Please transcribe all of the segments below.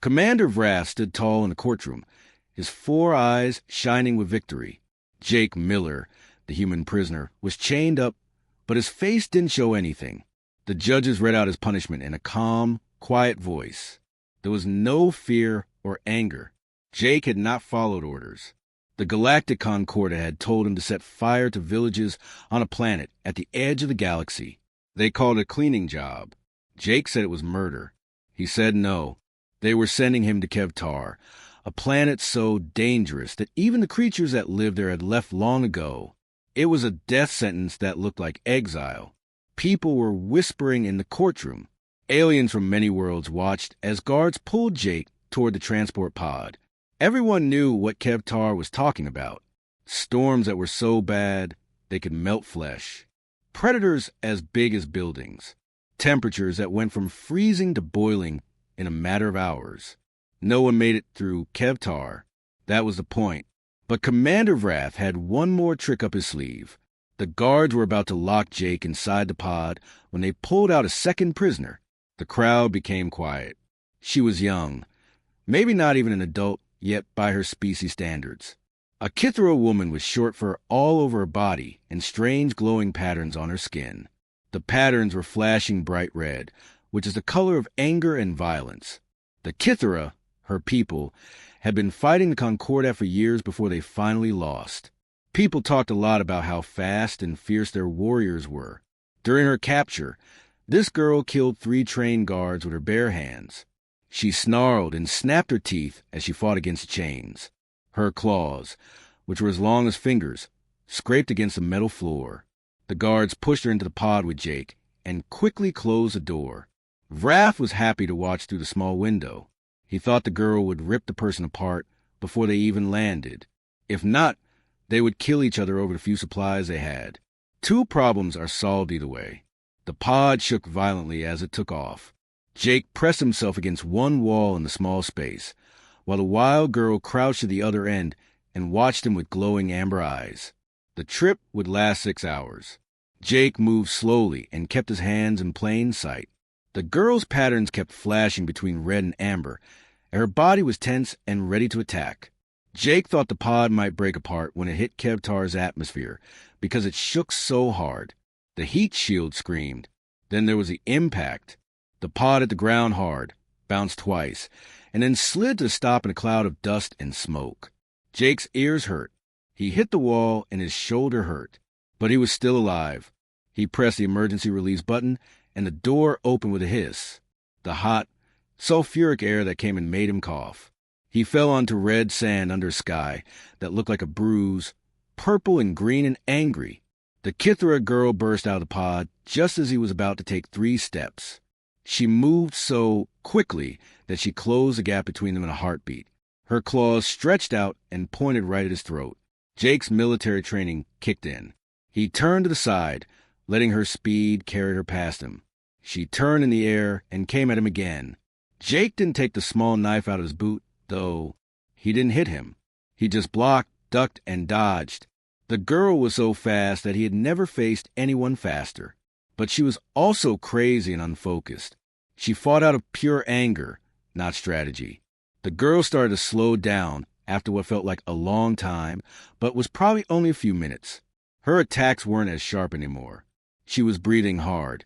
Commander Vrath stood tall in the courtroom, his 4 eyes shining with victory. Jake Miller, the human prisoner, was chained up, but his face didn't show anything. The judges read out his punishment in a calm, quiet voice. There was no fear or anger. Jake had not followed orders. The Galactic Concordia had told him to set fire to villages on a planet at the edge of the galaxy. They called it a cleaning job. Jake said it was murder. He said no. They were sending him to Kevtar, a planet so dangerous that even the creatures that lived there had left long ago. It was a death sentence that looked like exile. People were whispering in the courtroom. Aliens from many worlds watched as guards pulled Jake toward the transport pod. Everyone knew what Kevtar was talking about. Storms that were so bad they could melt flesh. Predators as big as buildings. Temperatures that went from freezing to boiling in a matter of hours. No one made it through Kevtar. That was the point. But Commander Vrath had one more trick up his sleeve. The guards were about to lock Jake inside the pod when they pulled out a second prisoner. The crowd became quiet. She was young, maybe not even an adult yet by her species standards. A Kithera woman with short fur all over her body and strange glowing patterns on her skin. The patterns were flashing bright red, which is the color of anger and violence. The Kithera, her people, had been fighting the Concordia for years before they finally lost. People talked a lot about how fast and fierce their warriors were. During her capture, this girl killed 3 trained guards with her bare hands. She snarled and snapped her teeth as she fought against chains. Her claws, which were as long as fingers, scraped against the metal floor. The guards pushed her into the pod with Jake and quickly closed the door. Vrath was happy to watch through the small window. He thought the girl would rip the person apart before they even landed. If not, they would kill each other over the few supplies they had. 2 problems are solved either way. The pod shook violently as it took off. Jake pressed himself against one wall in the small space, while the wild girl crouched at the other end and watched him with glowing amber eyes. The trip would last 6 hours. Jake moved slowly and kept his hands in plain sight. The girl's patterns kept flashing between red and amber, and her body was tense and ready to attack. Jake thought the pod might break apart when it hit Kevtar's atmosphere because it shook so hard. The heat shield screamed. Then there was the impact. The pod hit the ground hard, bounced twice, and then slid to stop in a cloud of dust and smoke. Jake's ears hurt. He hit the wall and his shoulder hurt, but he was still alive. He pressed the emergency release button and the door opened with a hiss. The hot, sulfuric air that came and made him cough. He fell onto red sand under a sky that looked like a bruise, purple and green and angry. The Kithera girl burst out of the pod just as he was about to take 3 steps. She moved so quickly that she closed the gap between them in a heartbeat. Her claws stretched out and pointed right at his throat. Jake's military training kicked in. He turned to the side, letting her speed carry her past him. She turned in the air and came at him again. Jake didn't take the small knife out of his boot, though. He didn't hit him. He just blocked, ducked, and dodged. The girl was so fast that he had never faced anyone faster. But she was also crazy and unfocused. She fought out of pure anger, not strategy. The girl started to slow down after what felt like a long time, but was probably only a few minutes. Her attacks weren't as sharp anymore. She was breathing hard,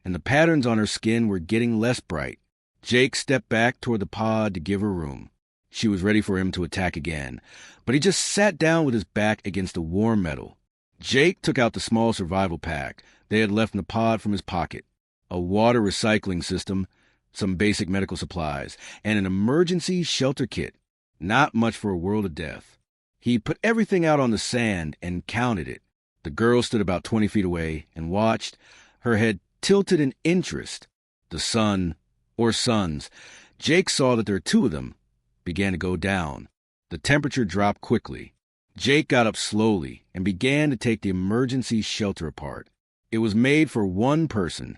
and the patterns on her skin were getting less bright. Jake stepped back toward the pod to give her room. She was ready for him to attack again, but he just sat down with his back against the warm metal. Jake took out the small survival pack they had left in the pod from his pocket, a water recycling system, some basic medical supplies, and an emergency shelter kit. Not much for a world of death. He put everything out on the sand and counted it. The girl stood about 20 feet away and watched, her head tilted in interest. The sun, or suns, Jake saw that there were 2 of them, began to go down. The temperature dropped quickly. Jake got up slowly and began to take the emergency shelter apart. It was made for 1 person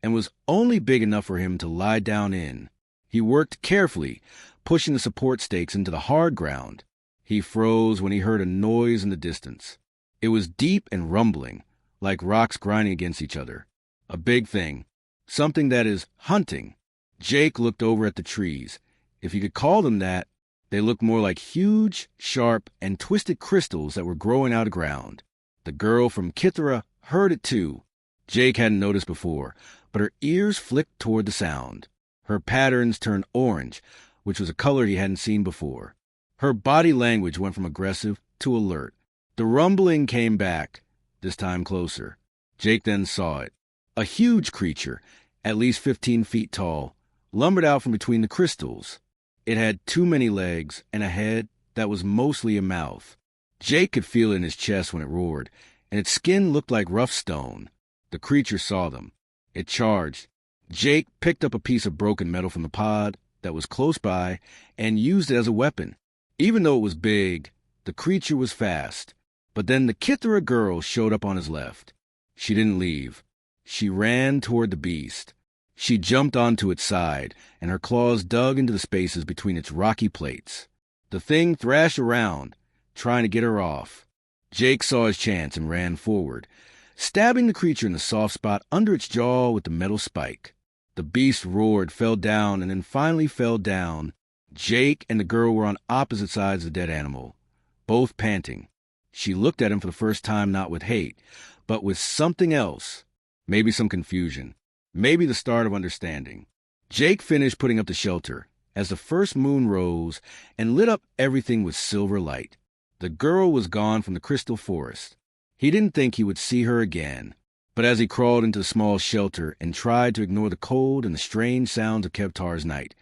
and was only big enough for him to lie down in. He worked carefully, pushing the support stakes into the hard ground. He froze when he heard a noise in the distance. It was deep and rumbling, like rocks grinding against each other. A big thing, something that is hunting. Jake looked over at the trees. If you could call them that, they looked more like huge, sharp, and twisted crystals that were growing out of ground. The girl from Kithra heard it too. Jake hadn't noticed before, but her ears flicked toward the sound. Her patterns turned orange, which was a color he hadn't seen before. Her body language went from aggressive to alert. The rumbling came back, this time closer. Jake then saw it. A huge creature, at least 15 feet tall, lumbered out from between the crystals. It had too many legs and a head that was mostly a mouth. Jake could feel it in his chest when it roared, and its skin looked like rough stone. The creature saw them. It charged. Jake picked up a piece of broken metal from the pod that was close by and used it as a weapon. Even though it was big, the creature was fast. But then the Kithra girl showed up on his left. She didn't leave. She ran toward the beast. She jumped onto its side, and her claws dug into the spaces between its rocky plates. The thing thrashed around, trying to get her off. Jake saw his chance and ran forward, stabbing the creature in the soft spot under its jaw with the metal spike. The beast roared, fell down, and then finally fell down. Jake and the girl were on opposite sides of the dead animal, both panting. She looked at him for the first time not with hate, but with something else. Maybe some confusion. Maybe the start of understanding. Jake finished putting up the shelter as the first moon rose and lit up everything with silver light. The girl was gone from the crystal forest. He didn't think he would see her again. But as he crawled into the small shelter and tried to ignore the cold and the strange sounds of Kevtar's night,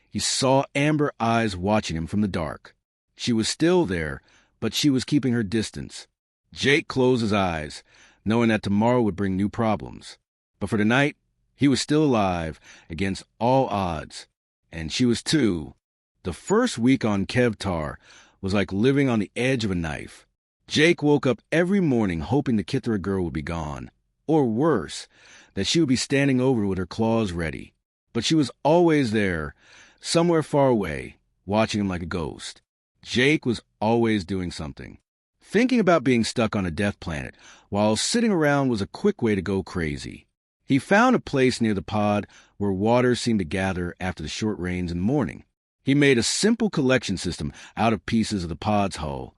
he saw amber eyes watching him from the dark. She was still there, but she was keeping her distance. Jake closed his eyes, knowing that tomorrow would bring new problems. But for tonight, he was still alive against all odds. And she was too. The first week on Kevtar was like living on the edge of a knife. Jake woke up every morning hoping the Kithra girl would be gone. Or worse, that she would be standing over with her claws ready. But she was always there, somewhere far away, watching him like a ghost. Jake was always doing something. Thinking about being stuck on a death planet while sitting around was a quick way to go crazy. He found a place near the pod where water seemed to gather after the short rains in the morning. He made a simple collection system out of pieces of the pod's hull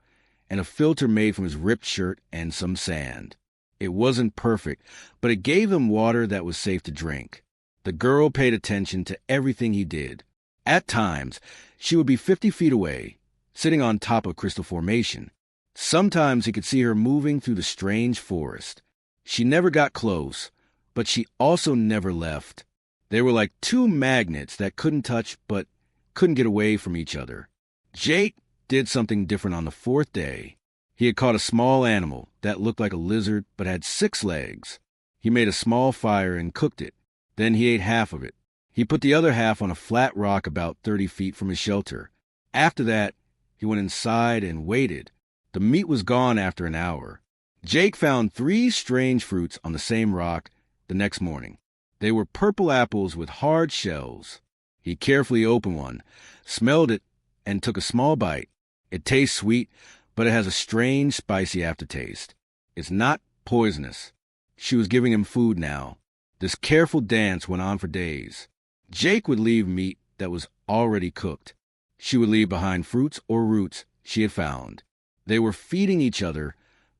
and a filter made from his ripped shirt and some sand. It wasn't perfect, but it gave him water that was safe to drink. The girl paid attention to everything he did. At times, she would be 50 feet away, sitting on top of crystal formation. Sometimes he could see her moving through the strange forest. She never got close, but she also never left. They were like two magnets that couldn't touch but couldn't get away from each other. Jake did something different on the fourth day. He had caught a small animal that looked like a lizard but had 6 legs. He made a small fire and cooked it. Then he ate half of it. He put the other half on a flat rock about 30 feet from his shelter. After that, he went inside and waited. The meat was gone after an hour. Jake found 3 strange fruits on the same rock the next morning. They were purple apples with hard shells. He carefully opened one, smelled it, and took a small bite. It tastes sweet, but it has a strange, spicy aftertaste. It's not poisonous. She was giving him food now. This careful dance went on for days. Jake would leave meat that was already cooked. She would leave behind fruits or roots she had found. They were feeding each other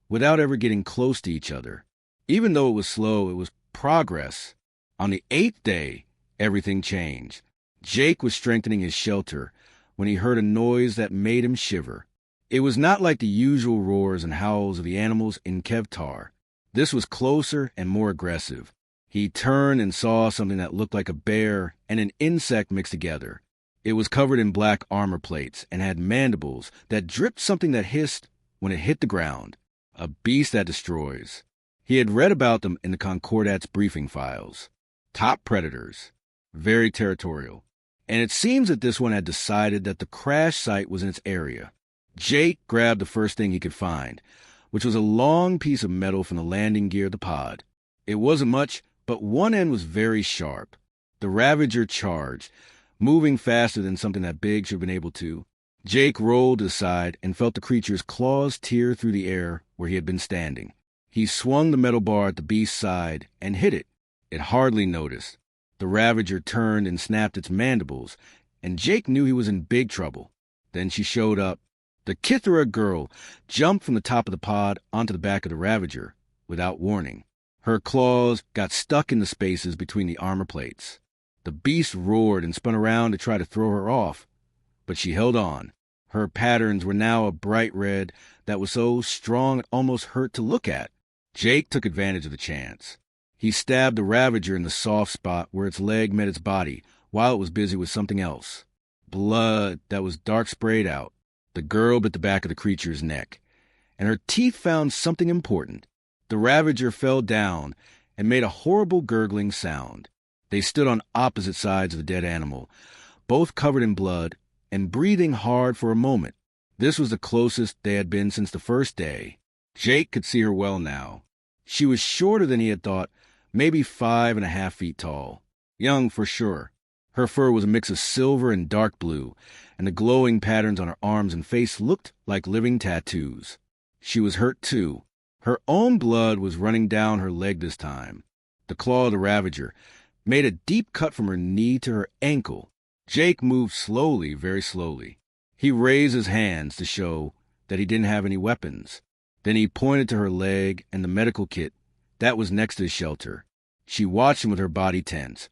without ever getting close to each other. Even though it was slow, it was progress. On the 8th day, everything changed. Jake was strengthening his shelter when he heard a noise that made him shiver. It was not like the usual roars and howls of the animals in Kevtar. This was closer and more aggressive. He turned and saw something that looked like a bear and an insect mixed together. It was covered in black armor plates and had mandibles that dripped something that hissed when it hit the ground. A beast that destroys. He had read about them in the Concordat's briefing files. Top predators. Very territorial. And it seems that this one had decided that the crash site was in its area. Jake grabbed the first thing he could find, which was a long piece of metal from the landing gear of the pod. It wasn't much, but one end was very sharp. The Ravager charged, moving faster than something that big should have been able to. Jake rolled aside and felt the creature's claws tear through the air where he had been standing. He swung the metal bar at the beast's side and hit it. It hardly noticed. The Ravager turned and snapped its mandibles, and Jake knew he was in big trouble. Then she showed up. The Kithera girl jumped from the top of the pod onto the back of the Ravager without warning. Her claws got stuck in the spaces between the armor plates. The beast roared and spun around to try to throw her off, but she held on. Her patterns were now a bright red that was so strong it almost hurt to look at. Jake took advantage of the chance. He stabbed the Ravager in the soft spot where its leg met its body while it was busy with something else. Blood that was dark sprayed out. The girl bit the back of the creature's neck, and her teeth found something important. The Ravager fell down and made a horrible gurgling sound. They stood on opposite sides of the dead animal, both covered in blood and breathing hard for a moment. This was the closest they had been since the first day. Jake could see her well now. She was shorter than he had thought, maybe 5.5 feet tall. Young for sure. Her fur was a mix of silver and dark blue, and the glowing patterns on her arms and face looked like living tattoos. She was hurt too. Her own blood was running down her leg this time. The claw of the Ravager made a deep cut from her knee to her ankle. Jake moved slowly, very slowly. He raised his hands to show that he didn't have any weapons. Then he pointed to her leg and the medical kit that was next to the shelter. She watched him with her body tense,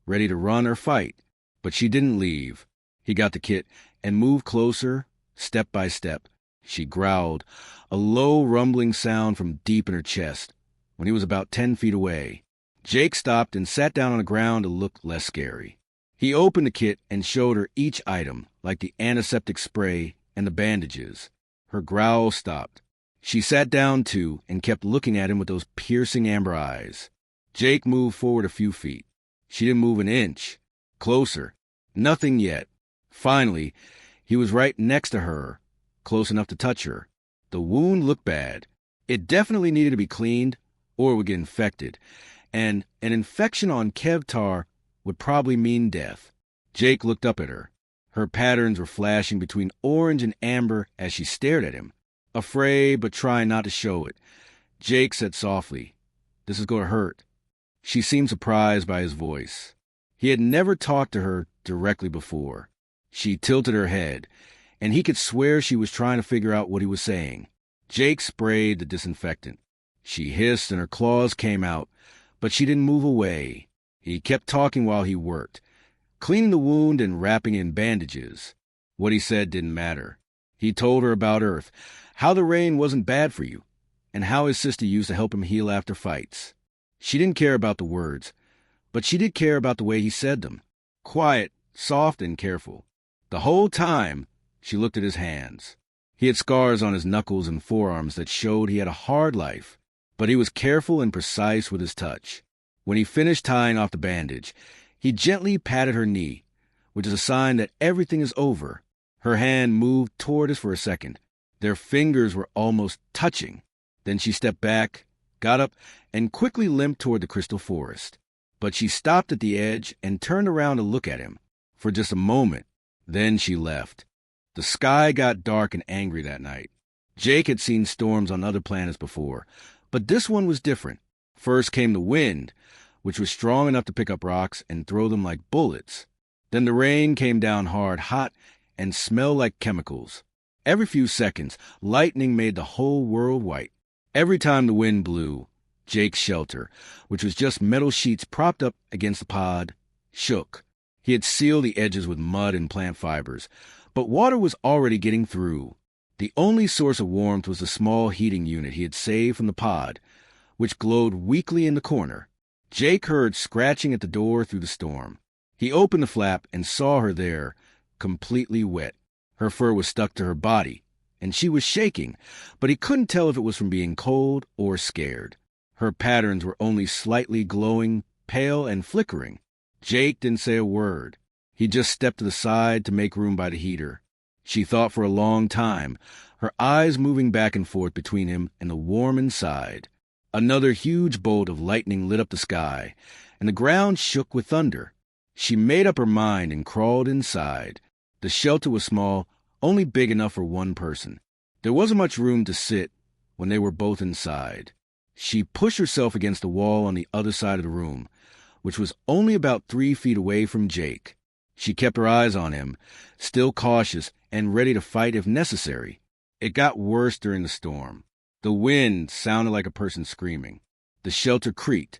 ready to run or fight, but she didn't leave. He got the kit and moved closer, step by step. She growled, a low rumbling sound from deep in her chest, when he was about 10 feet away. Jake stopped and sat down on the ground to look less scary. He opened the kit and showed her each item, like the antiseptic spray and the bandages. Her growl stopped. She sat down too and kept looking at him with those piercing amber eyes. Jake moved forward a few feet. She didn't move an inch. Closer. Nothing yet. Finally, he was right next to her, close enough to touch her. The wound looked bad. It definitely needed to be cleaned, or it would get infected. And an infection on Kevtar would probably mean death. Jake looked up at her. Her patterns were flashing between orange and amber as she stared at him, afraid but trying not to show it. Jake said softly, "This is going to hurt." She seemed surprised by his voice. He had never talked to her directly before. She tilted her head, and he could swear she was trying to figure out what he was saying. Jake sprayed the disinfectant. She hissed and her claws came out, but she didn't move away. He kept talking while he worked, cleaning the wound and wrapping in bandages. What he said didn't matter. He told her about Earth, how the rain wasn't bad for you, and how his sister used to help him heal after fights. She didn't care about the words, but she did care about the way he said them. Quiet, soft, and careful. The whole time, she looked at his hands. He had scars on his knuckles and forearms that showed he had a hard life, but he was careful and precise with his touch. When he finished tying off the bandage, he gently patted her knee, which is a sign that everything is over. Her hand moved toward us for a second. Their fingers were almost touching. Then she stepped back, got up, and quickly limped toward the crystal forest. But she stopped at the edge and turned around to look at him for just a moment. Then she left. The sky got dark and angry that night. Jake had seen storms on other planets before, but this one was different. First came the wind, which was strong enough to pick up rocks and throw them like bullets. Then the rain came down hard, hot, and smelled like chemicals. Every few seconds, lightning made the whole world white. Every time the wind blew, Jake's shelter, which was just metal sheets propped up against the pod, shook. He had sealed the edges with mud and plant fibers, but water was already getting through. The only source of warmth was the small heating unit he had saved from the pod, which glowed weakly in the corner. Jake heard scratching at the door through the storm. He opened the flap and saw her there, completely wet. Her fur was stuck to her body, and she was shaking, but he couldn't tell if it was from being cold or scared. Her patterns were only slightly glowing, pale and flickering. Jake didn't say a word. He just stepped to the side to make room by the heater. She thought for a long time, her eyes moving back and forth between him and the warm inside. Another huge bolt of lightning lit up the sky, and the ground shook with thunder. She made up her mind and crawled inside. The shelter was small, only big enough for one person. There wasn't much room to sit when they were both inside. She pushed herself against the wall on the other side of the room, which was only about 3 feet away from Jake. She kept her eyes on him, still cautious and ready to fight if necessary. It got worse during the storm. The wind sounded like a person screaming. The shelter creaked,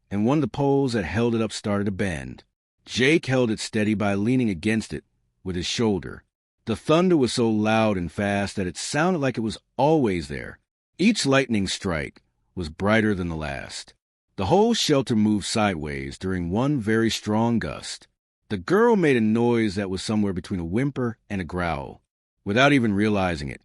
and one of the poles that held it up started to bend. Jake held it steady by leaning against it with his shoulder. The thunder was so loud and fast that it sounded like it was always there. Each lightning strike was brighter than the last. The whole shelter moved sideways during one very strong gust. The girl made a noise that was somewhere between a whimper and a growl. Without even realizing it,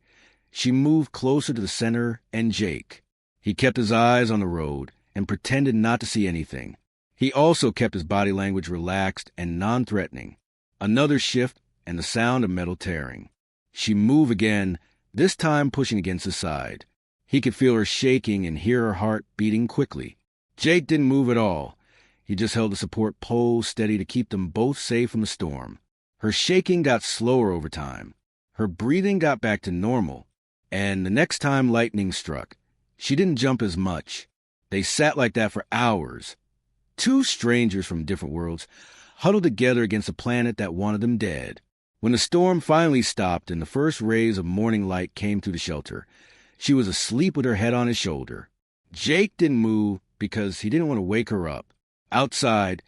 she moved closer to the center and Jake. He kept his eyes on the road and pretended not to see anything. He also kept his body language relaxed and non-threatening. Another shift and the sound of metal tearing. She moved again, this time pushing against his side. He could feel her shaking and hear her heart beating quickly. Jake didn't move at all. He just held the support pole steady to keep them both safe from the storm. Her shaking got slower over time. Her breathing got back to normal. And the next time lightning struck, she didn't jump as much. They sat like that for hours. Two strangers from different worlds huddled together against a planet that wanted them dead. When the storm finally stopped and the first rays of morning light came through the shelter, she was asleep with her head on his shoulder. Jake didn't move because he didn't want to wake her up. Outside,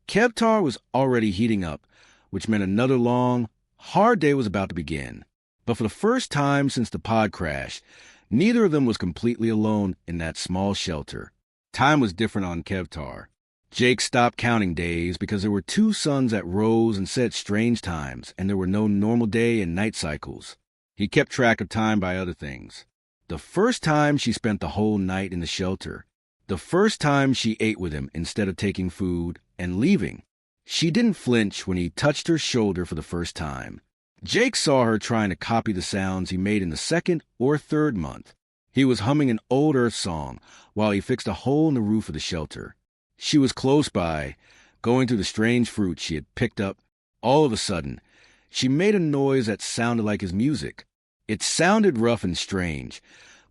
Kevtar was already heating up, which meant another long, hard day was about to begin. But for the first time since the pod crash, neither of them was completely alone in that small shelter. Time was different on Kevtar. Jake stopped counting days because there were two suns that rose and set strange times, and there were no normal day and night cycles. He kept track of time by other things. The first time she spent the whole night in the shelter. The first time she ate with him instead of taking food and leaving. She didn't flinch when he touched her shoulder for the first time. Jake saw her trying to copy the sounds he made in the second or third month. He was humming an old Earth song while he fixed a hole in the roof of the shelter. She was close by, going through the strange fruit she had picked up. All of a sudden, she made a noise that sounded like his music. It sounded rough and strange,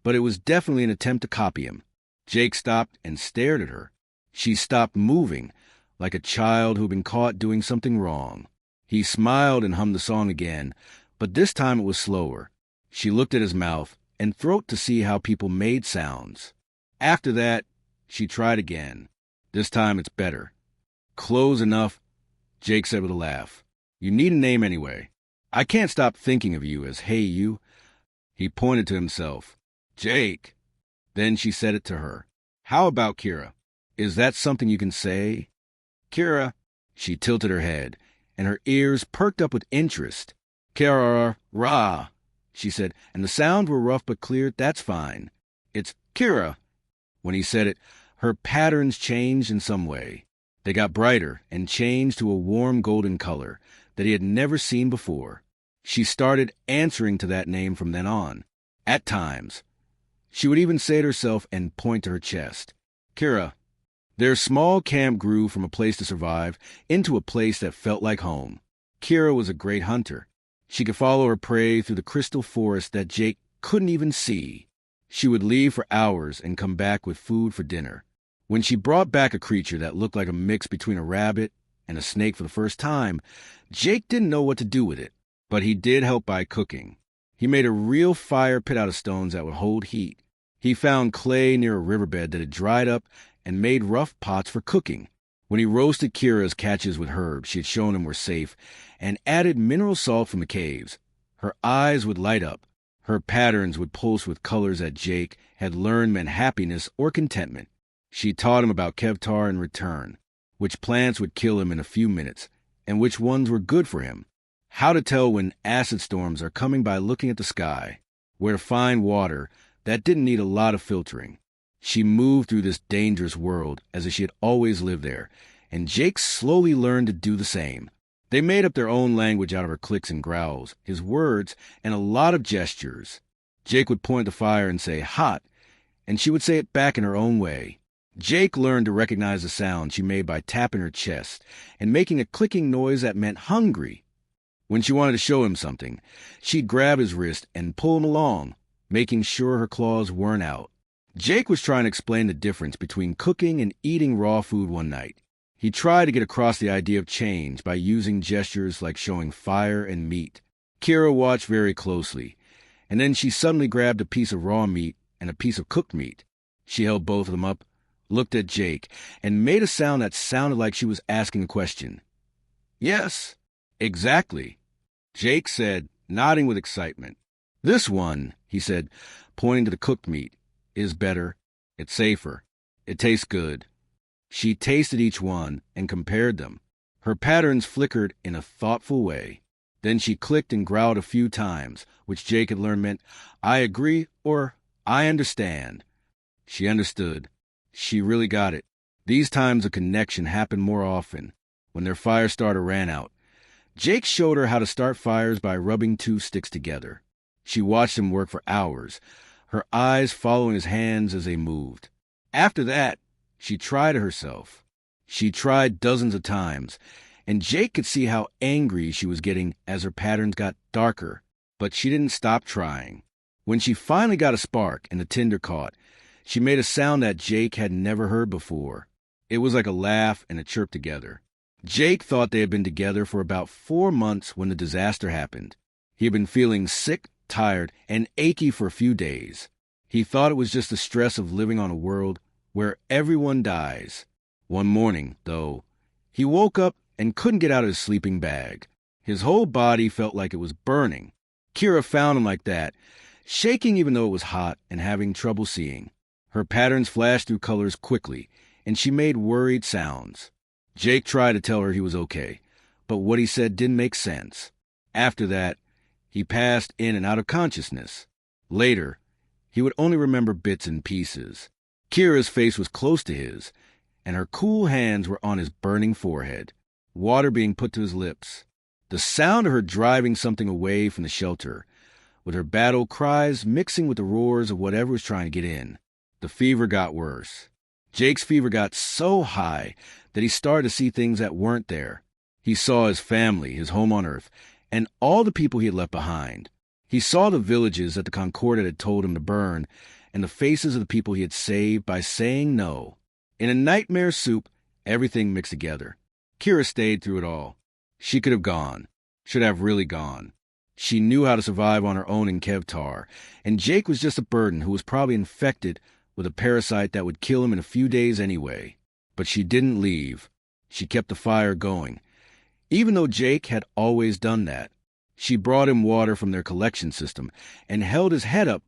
but it was definitely an attempt to copy him. Jake stopped and stared at her. She stopped moving, like a child who'd been caught doing something wrong. He smiled and hummed the song again, but this time it was slower. She looked at his mouth and throat to see how people made sounds. After that, she tried again. This time it's better. Close enough, Jake said with a laugh. You need a name anyway. I can't stop thinking of you as Hey You. He pointed to himself. Jake. Then she said it to her. How about Kira? Is that something you can say? Kira. She tilted her head, and her ears perked up with interest. Kira-ra, she said, and the sound were rough but clear. That's fine. It's Kira. When he said it, her patterns changed in some way. They got brighter and changed to a warm golden color that he had never seen before. She started answering to that name from then on. At times, she would even say it herself and point to her chest. Kira. Their small camp grew from a place to survive into a place that felt like home. Kira was a great hunter. She could follow her prey through the crystal forest that Jake couldn't even see. She would leave for hours and come back with food for dinner. When she brought back a creature that looked like a mix between a rabbit and a snake for the first time, Jake didn't know what to do with it, but he did help by cooking. He made a real fire pit out of stones that would hold heat. He found clay near a riverbed that had dried up and made rough pots for cooking. When he roasted Kira's catches with herbs she had shown him were safe and added mineral salt from the caves, her eyes would light up. Her patterns would pulse with colors that Jake had learned meant happiness or contentment. She taught him about Kevtar in return, which plants would kill him in a few minutes, and which ones were good for him. How to tell when acid storms are coming by looking at the sky, where to find water that didn't need a lot of filtering. She moved through this dangerous world as if she had always lived there, and Jake slowly learned to do the same. They made up their own language out of her clicks and growls, his words, and a lot of gestures. Jake would point at the fire and say, hot, and she would say it back in her own way. Jake learned to recognize the sound she made by tapping her chest and making a clicking noise that meant hungry. When she wanted to show him something, she'd grab his wrist and pull him along, making sure her claws weren't out. Jake was trying to explain the difference between cooking and eating raw food one night. He tried to get across the idea of change by using gestures like showing fire and meat. Kira watched very closely, and then she suddenly grabbed a piece of raw meat and a piece of cooked meat. She held both of them up, looked at Jake, and made a sound that sounded like she was asking a question. "Yes, exactly," Jake said, nodding with excitement. "This one," he said, pointing to the cooked meat, "is better. It's safer. It tastes good." She tasted each one and compared them. Her patterns flickered in a thoughtful way. Then she clicked and growled a few times, which Jake had learned meant, "I agree," or "I understand." She understood. She really got it. These times of connection happened more often, when their fire starter ran out. Jake showed her how to start fires by rubbing two sticks together. She watched him work for hours, her eyes following his hands as they moved. After that, she tried it herself. She tried dozens of times, and Jake could see how angry she was getting as her patterns got darker, but she didn't stop trying. When she finally got a spark and the tinder caught, she made a sound that Jake had never heard before. It was like a laugh and a chirp together. Jake thought they had been together for about 4 months when the disaster happened. He had been feeling sick, tired, and achy for a few days. He thought it was just the stress of living on a world where everyone dies. One morning, though, he woke up and couldn't get out of his sleeping bag. His whole body felt like it was burning. Kira found him like that, shaking even though it was hot and having trouble seeing. Her patterns flashed through colors quickly, and she made worried sounds. Jake tried to tell her he was okay, but what he said didn't make sense. After that, he passed in and out of consciousness. Later, he would only remember bits and pieces. Kira's face was close to his, and her cool hands were on his burning forehead, water being put to his lips. The sound of her driving something away from the shelter, with her battle cries mixing with the roars of whatever was trying to get in. The fever got worse. Jake's fever got so high that he started to see things that weren't there. He saw his family, his home on Earth, and all the people he had left behind. He saw the villages that the Concordat had told him to burn, and the faces of the people he had saved by saying no. In a nightmare soup, everything mixed together. Kira stayed through it all. She could have gone. Should have really gone. She knew how to survive on her own in Kevtar, and Jake was just a burden who was probably infected with a parasite that would kill him in a few days anyway. But she didn't leave. She kept the fire going, even though Jake had always done that. She brought him water from their collection system and held his head up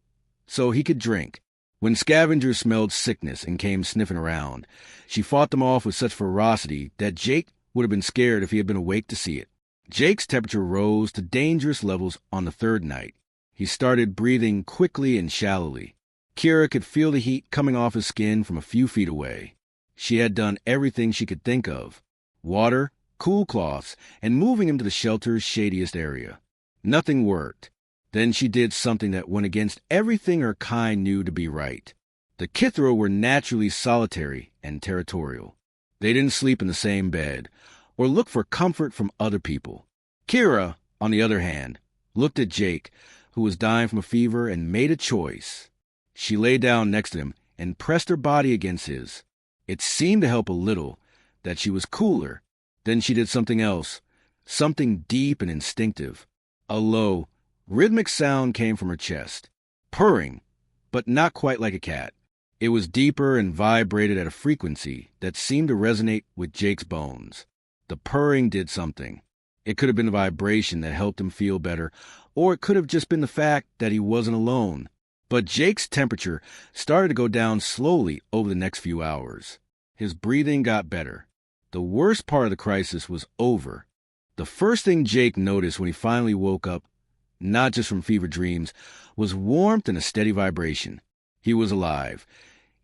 so he could drink. When scavengers smelled sickness and came sniffing around, she fought them off with such ferocity that Jake would have been scared if he had been awake to see it. Jake's temperature rose to dangerous levels on the third night. He started breathing quickly and shallowly. Kira could feel the heat coming off his skin from a few feet away. She had done everything she could think of: water, cool cloths, and moving him to the shelter's shadiest area. Nothing worked. Then she did something that went against everything her kind knew to be right. The Kithra were naturally solitary and territorial. They didn't sleep in the same bed or look for comfort from other people. Kira, on the other hand, looked at Jake, who was dying from a fever, and made a choice. She lay down next to him and pressed her body against his. It seemed to help a little that she was cooler. Then she did something else, something deep and instinctive. A low, rhythmic sound came from her chest, purring, but not quite like a cat. It was deeper and vibrated at a frequency that seemed to resonate with Jake's bones. The purring did something. It could have been the vibration that helped him feel better, or it could have just been the fact that he wasn't alone. But Jake's temperature started to go down slowly over the next few hours. His breathing got better. The worst part of the crisis was over. The first thing Jake noticed when he finally woke up, not just from fever dreams, was warmth and a steady vibration. He was alive.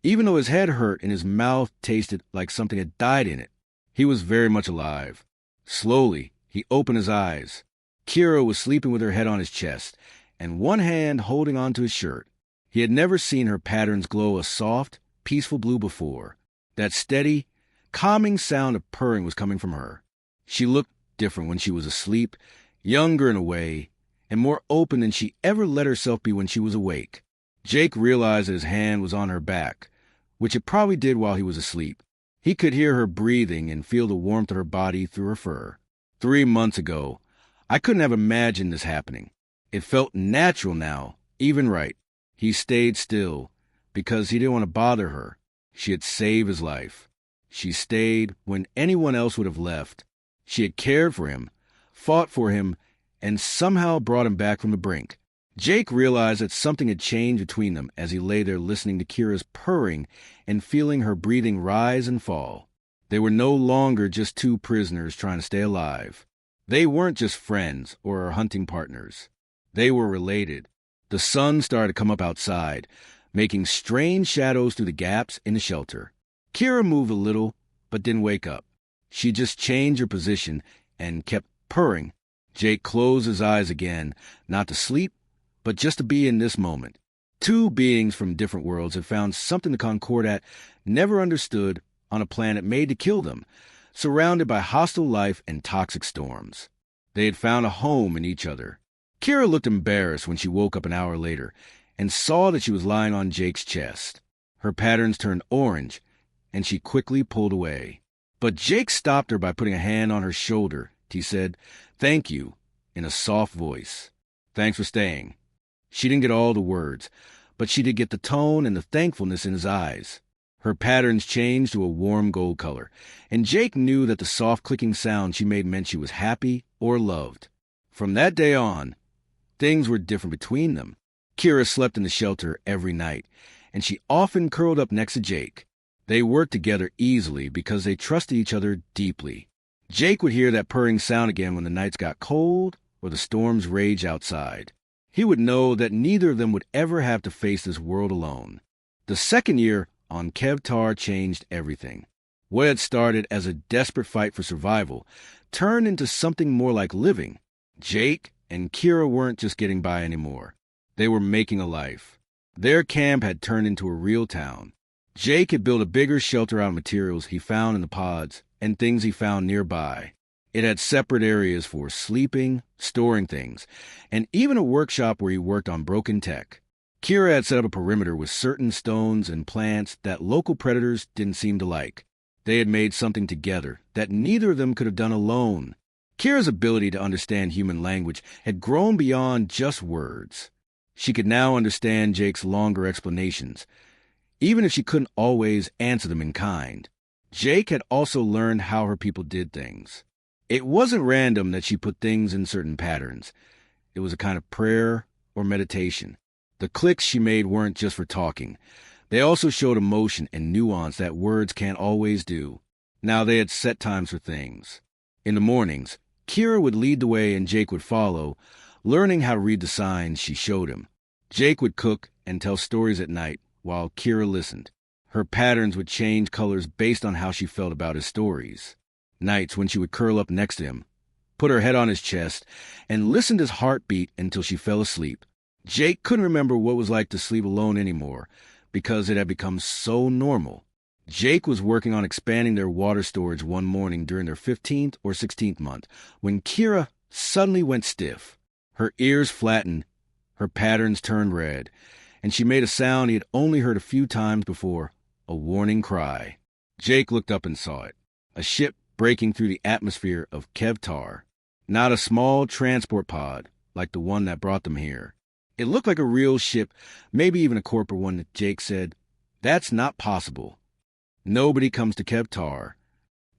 Even though his head hurt and his mouth tasted like something had died in it, he was very much alive. Slowly, he opened his eyes. Kira was sleeping with her head on his chest and one hand holding onto his shirt. He had never seen her patterns glow a soft, peaceful blue before. That steady, calming sound of purring was coming from her. She looked different when she was asleep, younger in a way, and more open than she ever let herself be when she was awake. Jake realized that his hand was on her back, which it probably did while he was asleep. He could hear her breathing and feel the warmth of her body through her fur. 3 months ago, I couldn't have imagined this happening. It felt natural now, even right. He stayed still because he didn't want to bother her. She had saved his life. She stayed when anyone else would have left. She had cared for him, fought for him, and somehow brought him back from the brink. Jake realized that something had changed between them as he lay there listening to Kira's purring and feeling her breathing rise and fall. They were no longer just two prisoners trying to stay alive. They weren't just friends or hunting partners. They were related. The sun started to come up outside, making strange shadows through the gaps in the shelter. Kira moved a little, but didn't wake up. She just changed her position and kept purring. Jake closed his eyes again, not to sleep, but just to be in this moment. Two beings from different worlds had found something the Concordat never understood on a planet made to kill them, surrounded by hostile life and toxic storms. They had found a home in each other. Kira looked embarrassed when she woke up an hour later and saw that she was lying on Jake's chest. Her patterns turned orange, and she quickly pulled away. But Jake stopped her by putting a hand on her shoulder. He said, "Thank you," in a soft voice. "Thanks for staying." She didn't get all the words, but she did get the tone and the thankfulness in his eyes. Her patterns changed to a warm gold color, and Jake knew that the soft clicking sound she made meant she was happy or loved. From that day on, things were different between them. Kira slept in the shelter every night, and she often curled up next to Jake. They worked together easily because they trusted each other deeply. Jake would hear that purring sound again when the nights got cold or the storms raged outside. He would know that neither of them would ever have to face this world alone. The second year on Kevtar changed everything. What had started as a desperate fight for survival turned into something more like living. Jake and Kira weren't just getting by anymore. They were making a life. Their camp had turned into a real town. Jake had built a bigger shelter out of materials he found in the pods and things he found nearby. It had separate areas for sleeping, storing things, and even a workshop where he worked on broken tech. Kira had set up a perimeter with certain stones and plants that local predators didn't seem to like. They had made something together that neither of them could have done alone. Kira's ability to understand human language had grown beyond just words. She could now understand Jake's longer explanations, even if she couldn't always answer them in kind. Jake had also learned how her people did things. It wasn't random that she put things in certain patterns. It was a kind of prayer or meditation. The clicks she made weren't just for talking. They also showed emotion and nuance that words can't always do. Now they had set times for things. In the mornings, Kira would lead the way and Jake would follow, learning how to read the signs she showed him. Jake would cook and tell stories at night while Kira listened. Her patterns would change colors based on how she felt about his stories. Nights when she would curl up next to him, put her head on his chest, and listen to his heartbeat until she fell asleep. Jake couldn't remember what it was like to sleep alone anymore because it had become so normal. Jake was working on expanding their water storage one morning during their 15th or 16th month when Kira suddenly went stiff. Her ears flattened, her patterns turned red, and she made a sound he had only heard a few times before, a warning cry. Jake looked up and saw it, a ship breaking through the atmosphere of Kevtar. Not a small transport pod like the one that brought them here. It looked like a real ship, maybe even a corporate one that Jake said, "That's not possible. Nobody comes to Kevtar."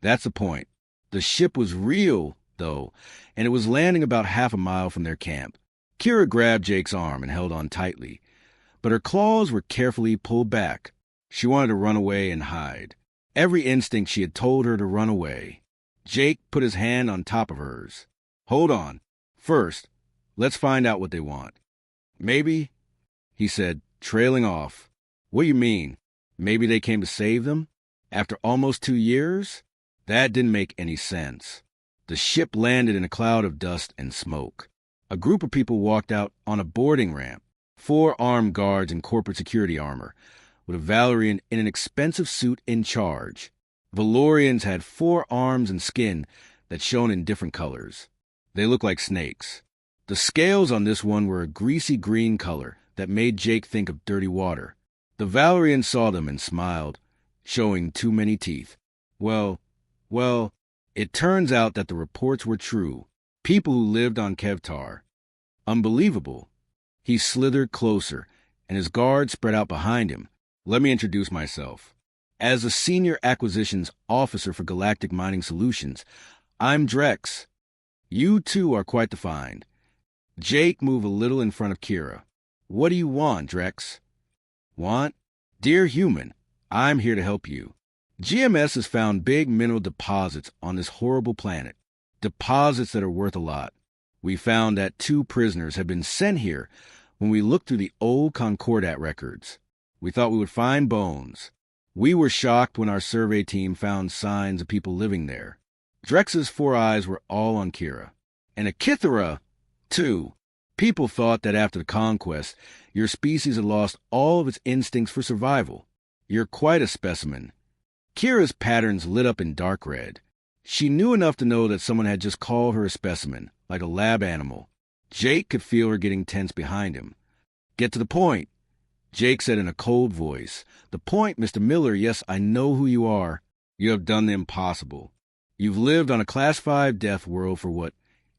That's the point. The ship was real, though, and it was landing about half a mile from their camp. Kira grabbed Jake's arm and held on tightly, but her claws were carefully pulled back. She wanted to run away and hide. Every instinct she had told her to run away. Jake put his hand on top of hers. "Hold on. First, let's find out what they want." "Maybe," he said, trailing off. "What do you mean? Maybe they came to save them? After almost 2 years?" That didn't make any sense. The ship landed in a cloud of dust and smoke. A group of people walked out on a boarding ramp. 4 armed guards in corporate security armor, with a Valerian in an expensive suit in charge. Valorians had 4 arms and skin that shone in different colors. They looked like snakes. The scales on this one were a greasy green color that made Jake think of dirty water. The Valerian saw them and smiled, showing too many teeth. Well, well, it turns out that the reports were true. People who lived on Kevtar. Unbelievable. He slithered closer, and his guard spread out behind him. Let me introduce myself. As a senior acquisitions officer for Galactic Mining Solutions, I'm Drex. You two are quite the find. Jake moved a little in front of Kira. What do you want, Drex? Want? Dear human, I'm here to help you. GMS has found big mineral deposits on this horrible planet. Deposits that are worth a lot. We found that 2 prisoners had been sent here when we looked through the old Concordat records. We thought we would find bones. We were shocked when our survey team found signs of people living there. Drex's 4 eyes were all on Kira. And a Kithera, too. People thought that after the conquest, your species had lost all of its instincts for survival. You're quite a specimen. Kira's patterns lit up in dark red. She knew enough to know that someone had just called her a specimen, like a lab animal. Jake could feel her getting tense behind him. Get to the point, Jake said in a cold voice. The point, Mr. Miller, yes, I know who you are. You have done the impossible. You've lived on a Class 5 death world for what,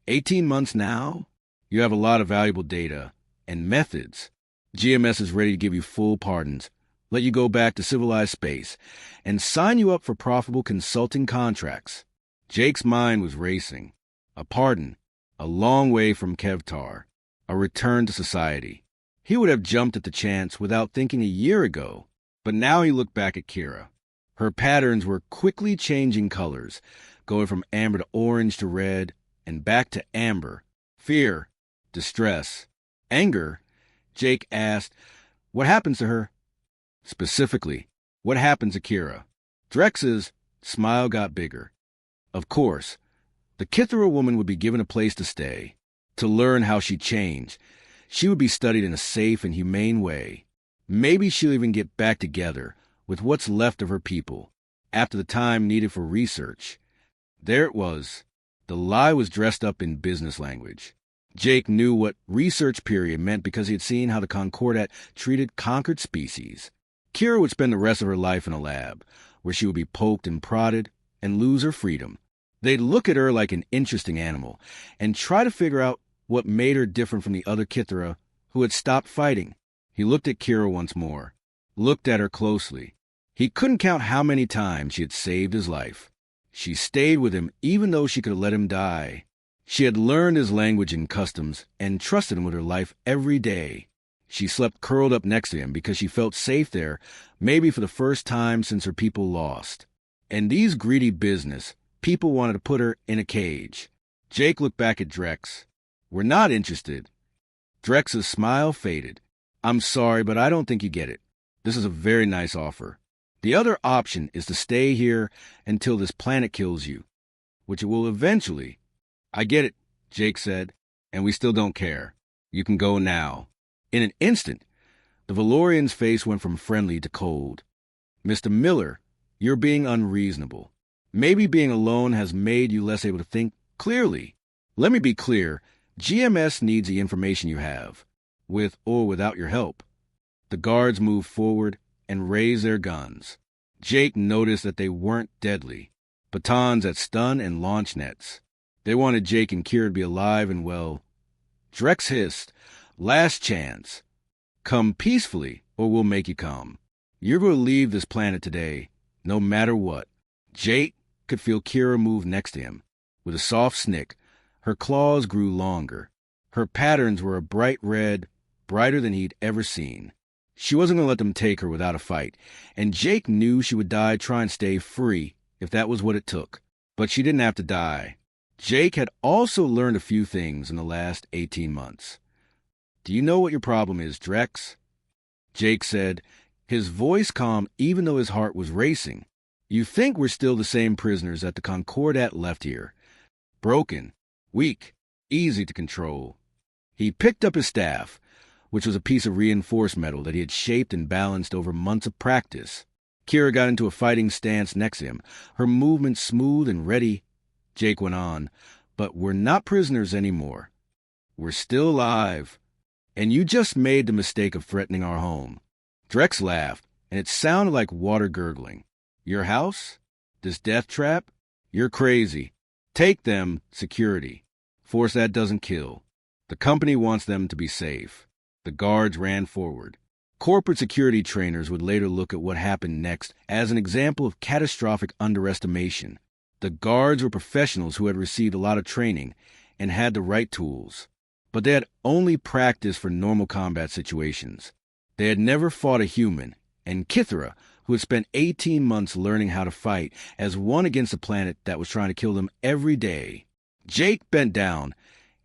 18 months now? You have a lot of valuable data and methods. GMS is ready to give you full pardons, let you go back to civilized space, and sign you up for profitable consulting contracts. Jake's mind was racing. A pardon, a long way from Kevtar, a return to society. He would have jumped at the chance without thinking a year ago, but now he looked back at Kira. Her patterns were quickly changing colors, going from amber to orange to red, and back to amber. Fear, distress, anger. Jake asked, what happens to her? Specifically, what happens to Kira? Drex's smile got bigger. Of course, the Kithera woman would be given a place to stay, to learn how she changed. She would be studied in a safe and humane way. Maybe she'll even get back together with what's left of her people, after the time needed for research. There it was. The lie was dressed up in business language. Jake knew what research period meant because he had seen how the Concordat treated conquered species. Kira would spend the rest of her life in a lab, where she would be poked and prodded and lose her freedom. They'd look at her like an interesting animal and try to figure out what made her different from the other Kithera who had stopped fighting. He looked at Kira once more, looked at her closely. He couldn't count how many times she had saved his life. She stayed with him even though she could have let him die. She had learned his language and customs and trusted him with her life every day. She slept curled up next to him because she felt safe there, maybe for the first time since her people lost. And these greedy business people wanted to put her in a cage. Jake looked back at Drex. We're not interested. Drex's smile faded. I'm sorry, but I don't think you get it. This is a very nice offer. The other option is to stay here until this planet kills you, which it will eventually. I get it, Jake said, and we still don't care. You can go now. In an instant, the Valorian's face went from friendly to cold. Mr. Miller, you're being unreasonable. Maybe being alone has made you less able to think clearly. Let me be clear. GMS needs the information you have, with or without your help. The guards moved forward and raised their guns. Jake noticed that they weren't deadly. Batons that stun and launch nets. They wanted Jake and Kira to be alive and well. Drex hissed, last chance. Come peacefully, or we'll make you come. You're going to leave this planet today, no matter what. Jake could feel Kira move next to him. With a soft snick, her claws grew longer. Her patterns were a bright red, brighter than he'd ever seen. She wasn't going to let them take her without a fight, and Jake knew she would die trying to stay free if that was what it took. But she didn't have to die. Jake had also learned a few things in the last 18 months. Do you know what your problem is, Drex? Jake said, his voice calm even though his heart was racing. You think we're still the same prisoners that the Concordat left here. Broken, weak, easy to control. He picked up his staff, which was a piece of reinforced metal that he had shaped and balanced over months of practice. Kira got into a fighting stance next to him, her movements smooth and ready. Jake went on, but we're not prisoners anymore. We're still alive. And you just made the mistake of threatening our home. Drex laughed, and it sounded like water gurgling. Your house? This death trap? You're crazy. Take them, security. Force that doesn't kill. The company wants them to be safe. The guards ran forward. Corporate security trainers would later look at what happened next as an example of catastrophic underestimation. The guards were professionals who had received a lot of training and had the right tools, but they had only practiced for normal combat situations. They had never fought a human, and Kithra, who had spent 18 months learning how to fight as one against a planet that was trying to kill them every day. Jake bent down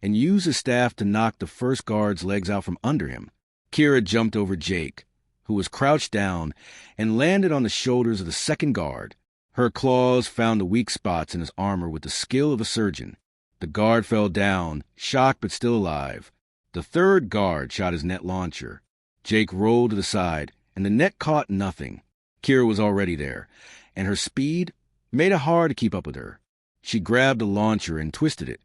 and used his staff to knock the first guard's legs out from under him. Kira jumped over Jake, who was crouched down, and landed on the shoulders of the second guard. Her claws found the weak spots in his armor with the skill of a surgeon. The guard fell down, shocked but still alive. The third guard shot his net launcher. Jake rolled to the side, and the net caught nothing. Kira was already there, and her speed made it hard to keep up with her. She grabbed the launcher and twisted it,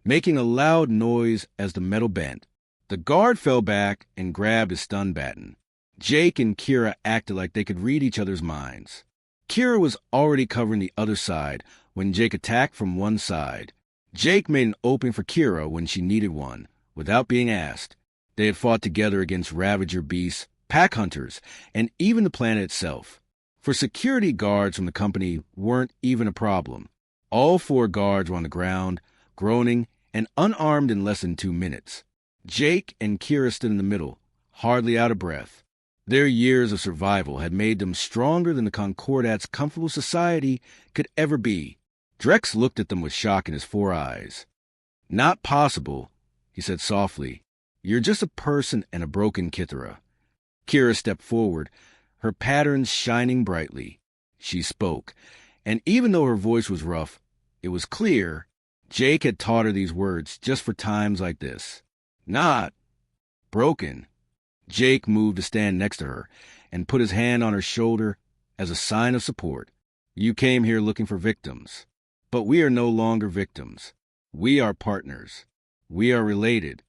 making a loud noise as the metal bent. The guard fell back and grabbed his stun baton. Jake and Kira acted like they could read each other's minds. Kira was already covering the other side when Jake attacked from one side. Jake made an opening for Kira when she needed one, without being asked. They had fought together against Ravager beasts, pack hunters, and even the planet itself. For security guards from the company weren't even a problem. All 4 guards were on the ground, groaning, and unarmed in less than 2 minutes. Jake and Kira stood in the middle, hardly out of breath. Their years of survival had made them stronger than the Concordat's comfortable society could ever be. Drex looked at them with shock in his 4 eyes. "Not possible," he said softly. "You're just a person and a broken Kithra." Kira stepped forward, her patterns shining brightly. She spoke, and even though her voice was rough, it was clear. Jake had taught her these words just for times like this. "Not broken." Jake moved to stand next to her and put his hand on her shoulder as a sign of support. "You came here looking for victims, but we are no longer victims. We are partners. We are related,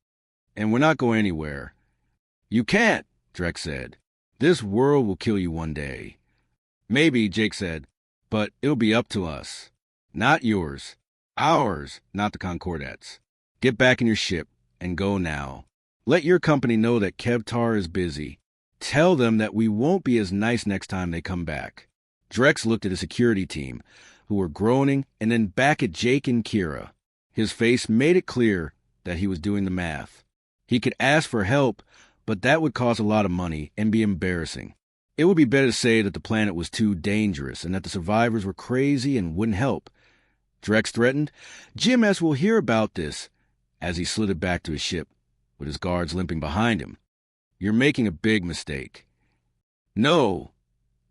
and we're not going anywhere." "You can't," Drex said. "This world will kill you one day." "Maybe," Jake said, "but it'll be up to us. Not yours. Ours, not the Concordats. Get back in your ship and go now. Let your company know that Kevtar is busy. Tell them that we won't be as nice next time they come back." Drex looked at his security team, who were groaning, and then back at Jake and Kira. His face made it clear that he was doing the math. He could ask for help, but that would cost a lot of money and be embarrassing. It would be better to say that the planet was too dangerous and that the survivors were crazy and wouldn't help. Drex threatened, "GMS will hear about this," as he slithered back to his ship, with his guards limping behind him. "You're making a big mistake." "No,"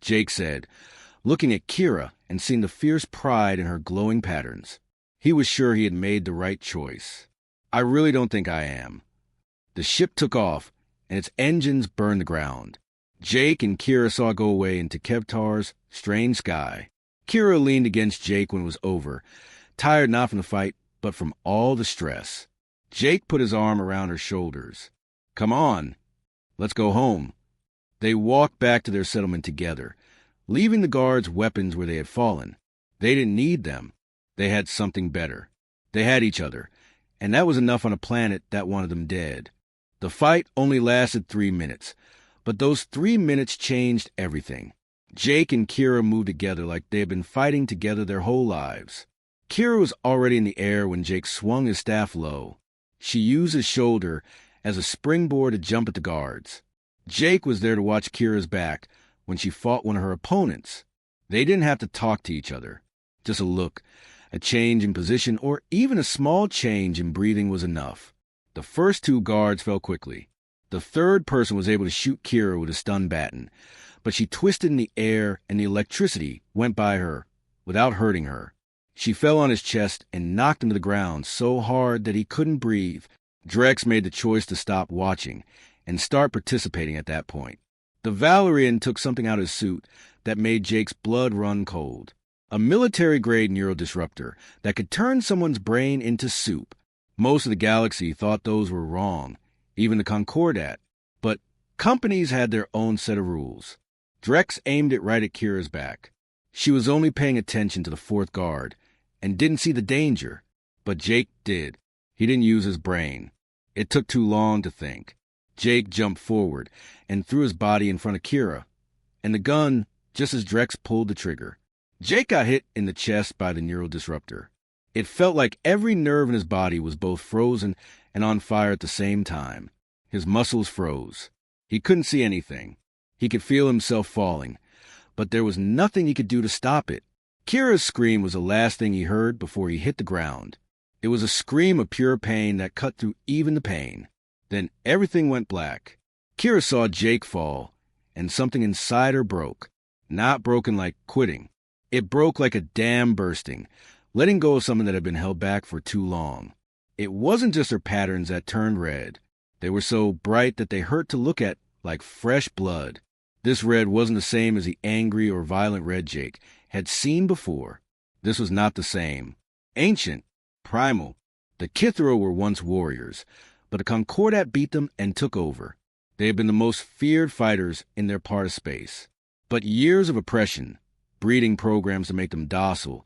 Jake said, looking at Kira and seeing the fierce pride in her glowing patterns. He was sure he had made the right choice. "I really don't think I am." The ship took off, and its engines burned the ground. Jake and Kira saw it go away into Kevtar's strange sky. Kira leaned against Jake when it was over, tired not from the fight, but from all the stress. Jake put his arm around her shoulders. "Come on, let's go home." They walked back to their settlement together, leaving the guards' weapons where they had fallen. They didn't need them. They had something better. They had each other, and that was enough on a planet that wanted them dead. The fight only lasted 3 minutes, but those 3 minutes changed everything. Jake and Kira moved together like they had been fighting together their whole lives. Kira was already in the air when Jake swung his staff low. She used his shoulder as a springboard to jump at the guards. Jake was there to watch Kira's back when she fought one of her opponents. They didn't have to talk to each other. Just a look, a change in position, or even a small change in breathing was enough. The first 2 guards fell quickly. The third person was able to shoot Kira with a stun baton, but she twisted in the air and the electricity went by her without hurting her. She fell on his chest and knocked him to the ground so hard that he couldn't breathe. Drex made the choice to stop watching and start participating at that point. The Valerian took something out of his suit that made Jake's blood run cold. A military-grade neurodisruptor that could turn someone's brain into soup. Most of the galaxy thought those were wrong, even the Concordat. But companies had their own set of rules. Drex aimed it right at Kira's back. She was only paying attention to the fourth guard and didn't see the danger, but Jake did. He didn't use his brain. It took too long to think. Jake jumped forward and threw his body in front of Kira, and the gun just as Drex pulled the trigger. Jake got hit in the chest by the neural disruptor. It felt like every nerve in his body was both frozen and on fire at the same time. His muscles froze. He couldn't see anything. He could feel himself falling, but there was nothing he could do to stop it. Kira's scream was the last thing he heard before he hit the ground. It was a scream of pure pain that cut through even the pain. Then everything went black. Kira saw Jake fall, and something inside her broke. Not broken like quitting. It broke like a dam bursting, letting go of something that had been held back for too long. It wasn't just her patterns that turned red. They were so bright that they hurt to look at like fresh blood. This red wasn't the same as the angry or violent red Jake had seen before. This was not the same. Ancient, primal. The Kithra were once warriors, but the Concordat beat them and took over. They had been the most feared fighters in their part of space. But years of oppression, breeding programs to make them docile,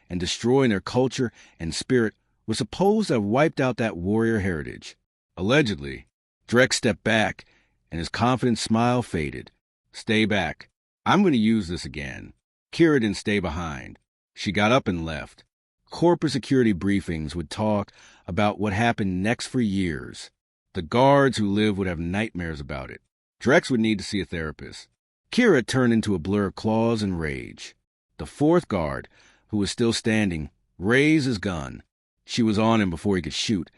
and destroying their culture and spirit were supposed to have wiped out that warrior heritage. Allegedly, Drex stepped back, and his confident smile faded. Stay back. I'm going to use this again. Kira didn't stay behind. She got up and left. Corporate security briefings would talk about what happened next for years. The guards who lived would have nightmares about it. Drex would need to see a therapist. Kira turned into a blur of claws and rage. The fourth guard, who was still standing, raised his gun. She was on him before he could shoot,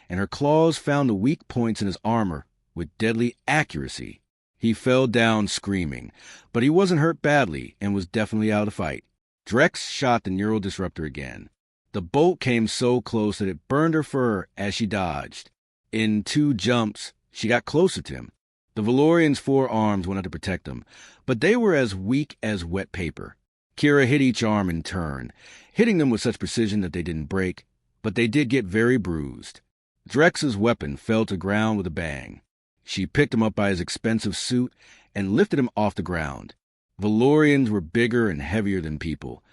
and her claws found the weak points in his armor with deadly accuracy. He fell down screaming, but he wasn't hurt badly and was definitely out of the fight. Drex shot the neural disruptor again. The bolt came so close that it burned her fur as she dodged. In 2 jumps, she got closer to him. The Valorian's 4 arms went out to protect them, but they were as weak as wet paper. Kira hit each arm in turn, hitting them with such precision that they didn't break, but they did get very bruised. Drex's weapon fell to ground with a bang. She picked him up by his expensive suit and lifted him off the ground. Valorians were bigger and heavier than people,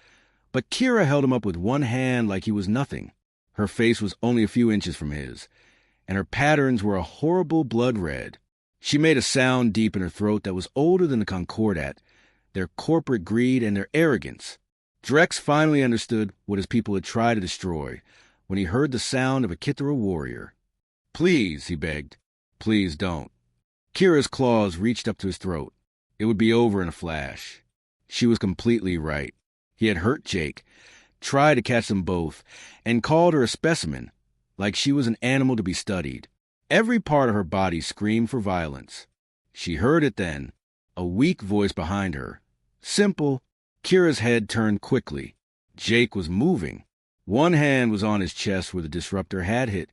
but Kira held him up with one hand like he was nothing. Her face was only a few inches from his, and her patterns were a horrible blood red. She made a sound deep in her throat that was older than the Concordat, their corporate greed and their arrogance. Drex finally understood what his people had tried to destroy when he heard the sound of a Kithra warrior. "Please," he begged. "Please don't." Kira's claws reached up to his throat. It would be over in a flash. She was completely right. He had hurt Jake, tried to catch them both, and called her a specimen, like she was an animal to be studied. Every part of her body screamed for violence. She heard it then, a weak voice behind her. Simple. Kira's head turned quickly. Jake was moving. One hand was on his chest where the disruptor had hit,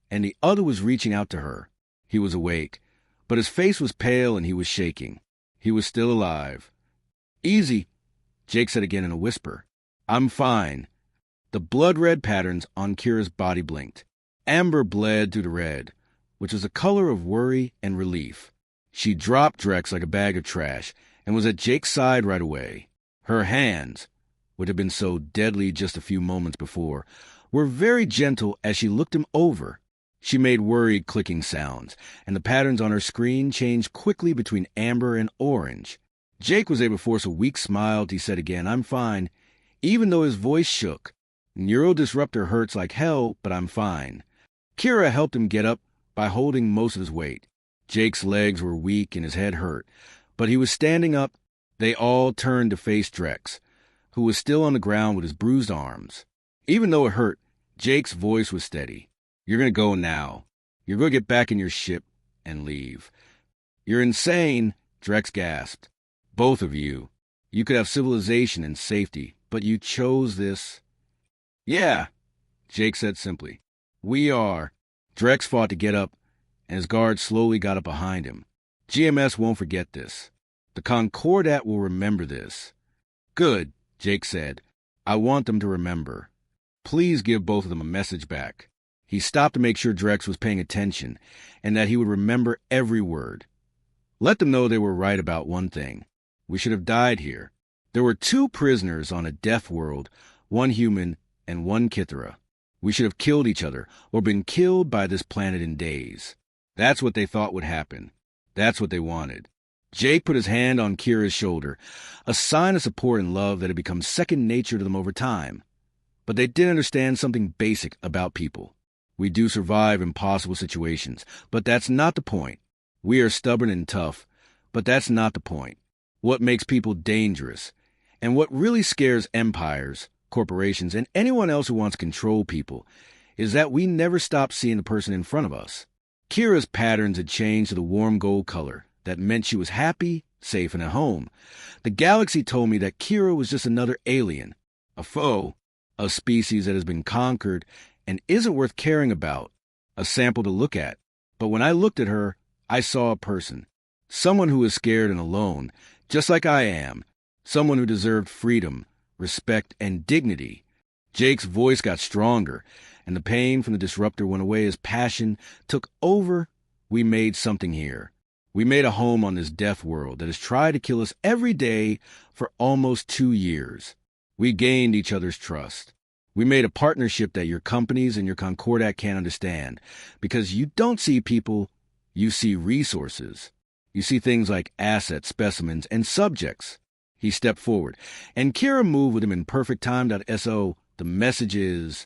and the other was reaching out to her. He was awake, but his face was pale and he was shaking. He was still alive. "Easy," Jake said again in a whisper. "I'm fine." The blood-red patterns on Kira's body blinked. Amber bled through the red, which was the color of worry and relief. She dropped Drex like a bag of trash and was at Jake's side right away. Her hands, which had been so deadly just a few moments before, were very gentle as she looked him over. She made worried clicking sounds, and the patterns on her screen changed quickly between amber and orange. Jake was able to force a weak smile as he said again, "I'm fine," even though his voice shook. "Neural disruptor hurts like hell, but I'm fine." Kira helped him get up by holding most of his weight. Jake's legs were weak and his head hurt, but he was standing up. They all turned to face Drex, who was still on the ground with his bruised arms. Even though it hurt, Jake's voice was steady. "You're going to go now. You're going to get back in your ship and leave." "You're insane," Drex gasped. "Both of you. You could have civilization and safety, but you chose this." "Yeah," Jake said simply. "We are." Drex fought to get up, and his guards slowly got up behind him. GMS won't forget this. The Concordat will remember this. "Good," Jake said. "I want them to remember. Please give both of them a message back." He stopped to make sure Drex was paying attention and that he would remember every word. "Let them know they were right about one thing. We should have died here. There were 2 prisoners on a death world, 1 human and 1 Kithara. We should have killed each other or been killed by this planet in days. That's what they thought would happen. That's what they wanted. Jake put his hand on Kira's shoulder, a sign of support and love that had become second nature to them over time. But they did understand something basic about people. We do survive impossible situations, but that's not the point. We are stubborn and tough, but that's not the point. What makes people dangerous, and what really scares empires, corporations, and anyone else who wants to control people, is that we never stop seeing the person in front of us. Kira's patterns had changed to the warm gold color. That meant she was happy, safe, and at home. The galaxy told me that Kira was just another alien, a foe, a species that has been conquered and isn't worth caring about, a sample to look at. But when I looked at her, I saw a person, someone who was scared and alone, just like I am, someone who deserved freedom, respect, and dignity. Jake's voice got stronger, and the pain from the disruptor went away as passion took over. We made something here. We made a home on this death world that has tried to kill us every day for almost 2 years. We gained each other's trust. We made a partnership that your companies and your Concordat can't understand, because you don't see people, you see resources. You see things like assets, specimens, and subjects. He stepped forward, and Kira moved with him in perfect time. So the message is,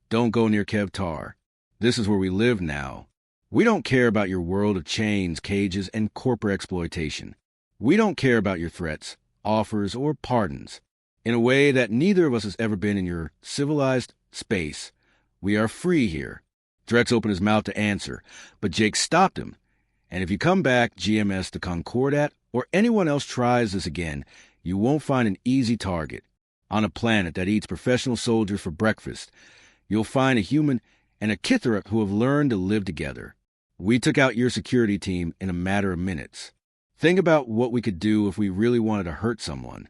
don't go near Kevtar. This is where we live now. We don't care about your world of chains, cages, and corporate exploitation. We don't care about your threats, offers, or pardons. In a way that neither of us has ever been in your civilized space. We are free here. Drex opened his mouth to answer, but Jake stopped him. And if you come back, GMS to Concordat, or anyone else tries this again, you won't find an easy target. On a planet that eats professional soldiers for breakfast, you'll find a human and a Kithara who have learned to live together. We took out your security team in a matter of minutes. Think about what we could do if we really wanted to hurt someone.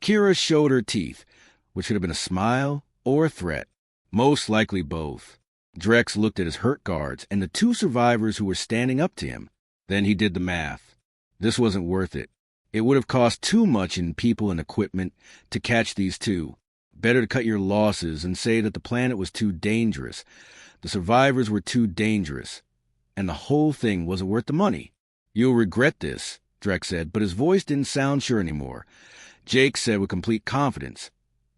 Kira showed her teeth, which could have been a smile or a threat. Most likely both. Drex looked at his hurt guards and the 2 survivors who were standing up to him. Then he did the math. This wasn't worth it. It would have cost too much in people and equipment to catch these 2. Better to cut your losses and say that the planet was too dangerous. The survivors were too dangerous. And the whole thing wasn't worth the money. You'll regret this, Drex said, but his voice didn't sound sure anymore. Jake said with complete confidence,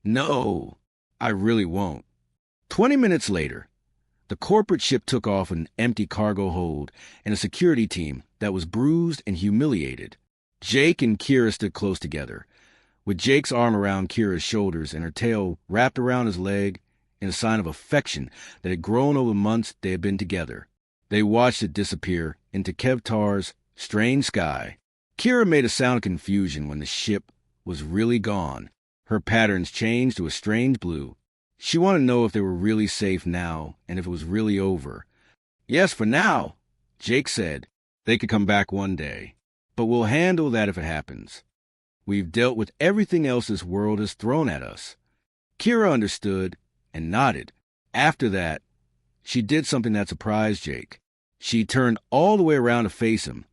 no, I really won't. 20 minutes later, the corporate ship took off an empty cargo hold and a security team that was bruised and humiliated. Jake and Kira stood close together, with Jake's arm around Kira's shoulders and her tail wrapped around his leg in a sign of affection that had grown over months they had been together. They watched it disappear into Kevtar's strange sky. Kira made a sound of confusion when the ship was really gone. Her patterns changed to a strange blue. She wanted to know if they were really safe now and if it was really over. Yes, for now, Jake said. They could come back one day. But we'll handle that if it happens. We've dealt with everything else this world has thrown at us. Kira understood and nodded. After that, she did something that surprised Jake. She turned all the way around to face him,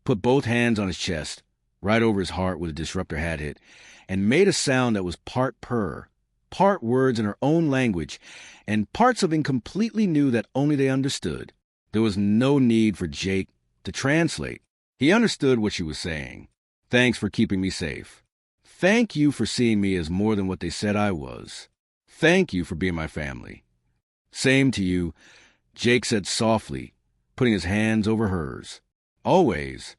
put both hands on his chest, right over his heart where the disruptor had hit, and made a sound that was part purr, part words in her own language, and part something completely new that only they understood. There was no need for Jake to translate. He understood what she was saying. Thanks for keeping me safe. Thank you for seeing me as more than what they said I was. Thank you for being my family. Same to you, Jake said softly, putting his hands over hers. Always.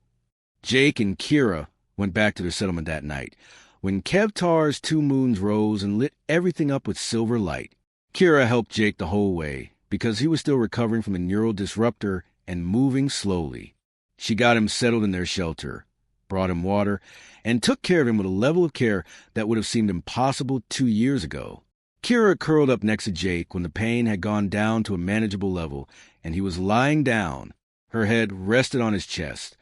Jake and Kira went back to their settlement that night, when Kevtar's 2 moons rose and lit everything up with silver light. Kira helped Jake the whole way, because he was still recovering from the neural disruptor and moving slowly. She got him settled in their shelter, brought him water, and took care of him with a level of care that would have seemed impossible 2 years ago. Kira curled up next to Jake when the pain had gone down to a manageable level, and he was lying down. Her head rested on his chest,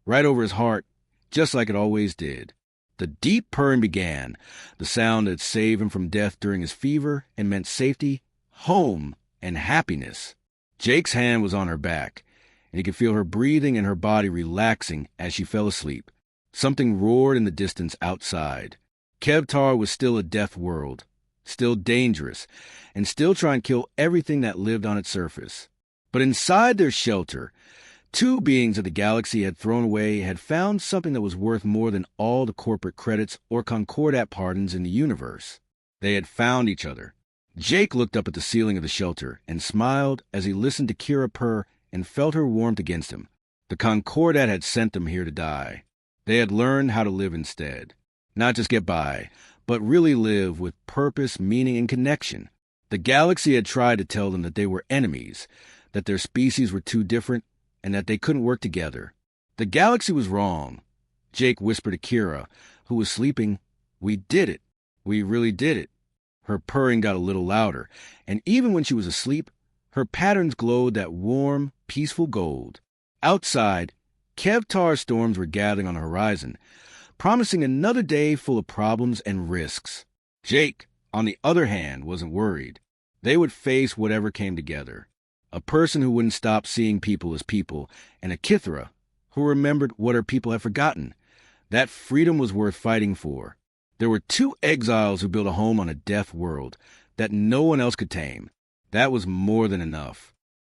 right over his heart, just like it always did. The deep purring began, the sound that saved him from death during his fever and meant safety, home, and happiness. Jake's hand was on her back, and he could feel her breathing and her body relaxing as she fell asleep. Something roared in the distance outside. Kevtar was still a death world, still dangerous, and still trying to kill everything that lived on its surface. But inside their shelter, two beings of the galaxy had thrown away had found something that was worth more than all the corporate credits or concordat pardons in the universe. They had found each other. Jake looked up at the ceiling of the shelter and smiled as he listened to Kira purr and felt her warmth against him. The concordat had sent them here to die. They had learned how to live instead. Not just get by, but really live with purpose, meaning, and connection. The galaxy had tried to tell them that they were enemies, that their species were too different, and that they couldn't work together. The galaxy was wrong. Jake whispered to Kira, who was sleeping, "We did it. We really did it." Her purring got a little louder, and even when she was asleep, her patterns glowed that warm, peaceful gold. Outside, Kevtar storms were gathering on the horizon, promising another day full of problems and risks. Jake, on the other hand, wasn't worried. They would face whatever came together. A person who wouldn't stop seeing people as people, and a Kithra who remembered what her people had forgotten. That freedom was worth fighting for. There were two exiles who built a home on a death world that no one else could tame. That was more than enough.